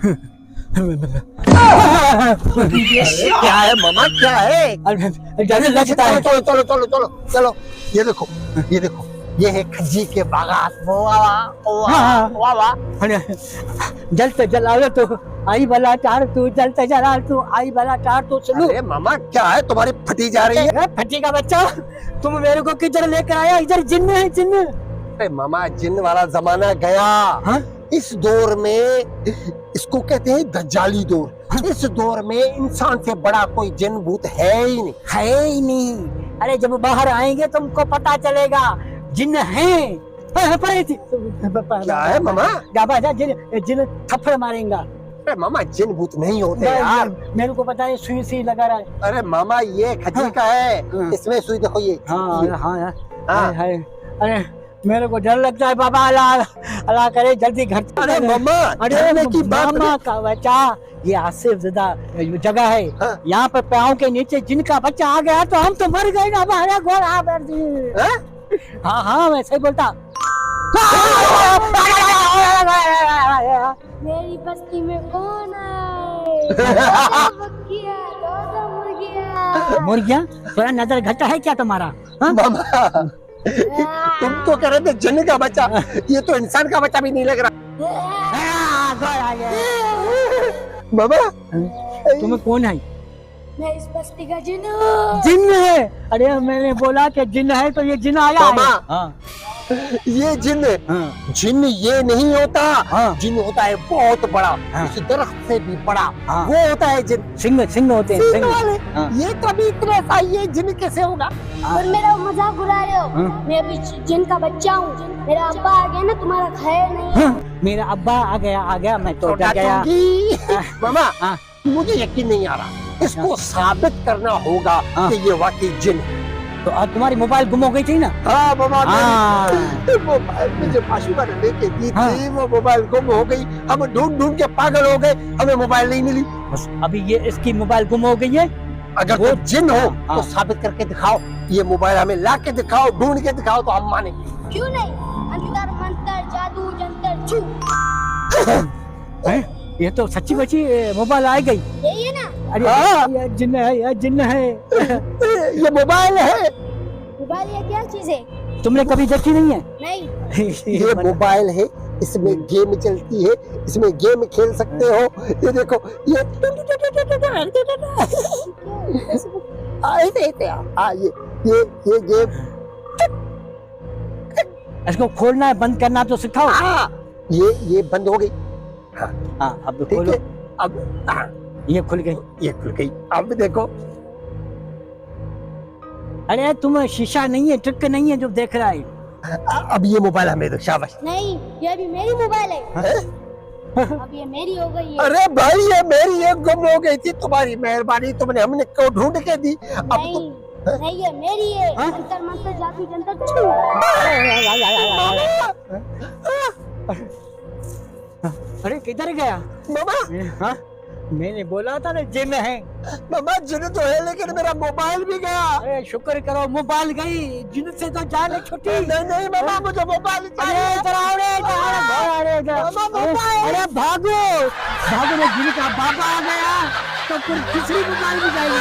क्या है मामा, क्या है? डर लगता है। चलो चलो चलो चलो चलो, ये देखो, ये देखो, ये है खज्जी के बागात। वाह वाह। जलते जलावे तो आई भला टार तू, जलते जला तू आई भला टार तू। सुनो अरे मामा, क्या है तुम्हारी फटी जा रही है? फटी का बच्चा, तुम मेरे को किधर लेकर आया? इधर जिन्न है, जिन्न। अरे मामा, जिन वाला जमाना गया। हाँ? इस दौर में इसको कहते हैं दज्जाली दौर। इस दौर में इंसान से बड़ा कोई जिन भूत है ही नहीं। है ही नहीं। अरे जब बाहर आएंगे तुमको पता चलेगा जिन्न है। क्या है मामा? गाबा जा, जिन थप्पड़ मारेगा। अरे मामा, जिन भूत नहीं होते यार। मेरे को पता है, सुई सी लगा रहा है। अरे मामा, ये खज्जी का है। इसमें सुई देखो, ये। हाँ हाँ हाँ। अरे मेरे को डर लगता है बाबा। अल्लाह अल्लाह करे जल्दी घर। अरे मामा, अरे की बात मामा का बच्चा, ये आसिफ ज़दा जगह है। हाँ? यहाँ पर पाँव के नीचे जिनका बच्चा आ गया तो हम तो मर गए ना। हमारा घोड़ा बैठ दी। हाँ हाँ, मैं सही बोलता। मेरी बस्ती में कौन आए? मुर्गिया, थोड़ा नजर घटा है क्या तुम्हारा? मामा, तुम तो कह रहे थे जिन का बच्चा, ये तो इंसान का बच्चा भी नहीं लग रहा। मामा, तुम्हें कौन है? मैं इस बस्ती का जिन जिन्न है। अरे मैंने बोला कि जिन्न है तो ये जिन्न आया है। मामा, हाँ। ये जिन, हाँ। जिन ये नहीं होता। हाँ। जिन होता है बहुत बड़ा, हाँ। इस दरख्त से भी बड़ा। हाँ। वो होता है जिन। सिंह सिंह होते हैं, सिंह सिंह। वाले। हाँ। ये कभी इतने सा, ये जिन कैसे होगा? और मेरा मजाक उड़ा रहे हो? हाँ। मैं अभी जिन का बच्चा हूँ। मेरा अब्बा आ गया ना, तुम्हारा खैर नहीं। हाँ, मेरा अब्बा आ गया, मैं तो डर गया। मामा, हाँ। मुझे यकीन नहीं आ रहा। इसको साबित करना होगा हाँ। कि ये वाकई जिन है। तो आज तुम्हारी मोबाइल गुम हो गई थी ना? हाँ मामा, हाँ। मोबाइल मुझे माशूका ने लेके दी हाँ। थी, वो मोबाइल गुम हो गई। हम ढूंढ ढूंढ के पागल हो गए, हमें मोबाइल नहीं मिली। बस अभी ये इसकी मोबाइल गुम हो गई है। अगर वो- तुम जिन हो हाँ। तो साबित करके दिखाओ। ये मोबाइल हमें ला के दिखाओ, ढूंढ के दिखाओ तो हम मानेंगे। क्यों नहीं? अंतर मंतर जादू जंतर छू। हैं? ये तो सच्ची बची मोबाइल आ गई। यही है ना? अरे हाँ। ये जिन्न है, ये जिन्न है। ये मोबाइल है। मोबाइल ये क्या चीज है? तुमने कभी देखी नहीं है? नहीं। ये मोबाइल है, इसमें गेम चलती है, इसमें गेम खेल सकते हो। ये देखो, ये ये गेम। इसको खोलना है, बंद करना तो सिखाओ। ये बंद हो गई। हाँ, अब ठीक खोलो। है, अब ये खुल गई। ये खुल गई। अब देखो, अरे तुम शीशा नहीं है, ट्रिक नहीं है जो देख रहा है। अब ये मोबाइल हमें दो, शाबाश। नहीं, ये अभी मेरी मोबाइल है। अब ये मेरी हो गई है। अरे भाई, ये मेरी एक गुम हो गई थी, तुम्हारी मेहरबानी, तुमने हमने को ढूंढ के दी। अब नहीं, नहीं ये मेरी है। हाँ? अंतर मंतर जादू जंतर छू। अरे किधर गया? मामा, हाँ? मैंने बोला था ना जिन है। मामा जिन तो है, लेकिन मेरा मोबाइल भी गया। अरे शुक्र करो मोबाइल गई, जिन से तो जान छुट्टी। नहीं नहीं मामा, मुझे मोबाइल अरे इधर आओ रे, इधर आओ, अरे इधर। मामा, मोबाइल। अरे भागो भागो, जिन का बाबा आ गया तो फिर दूसरी मोबाइल भी जाएगी।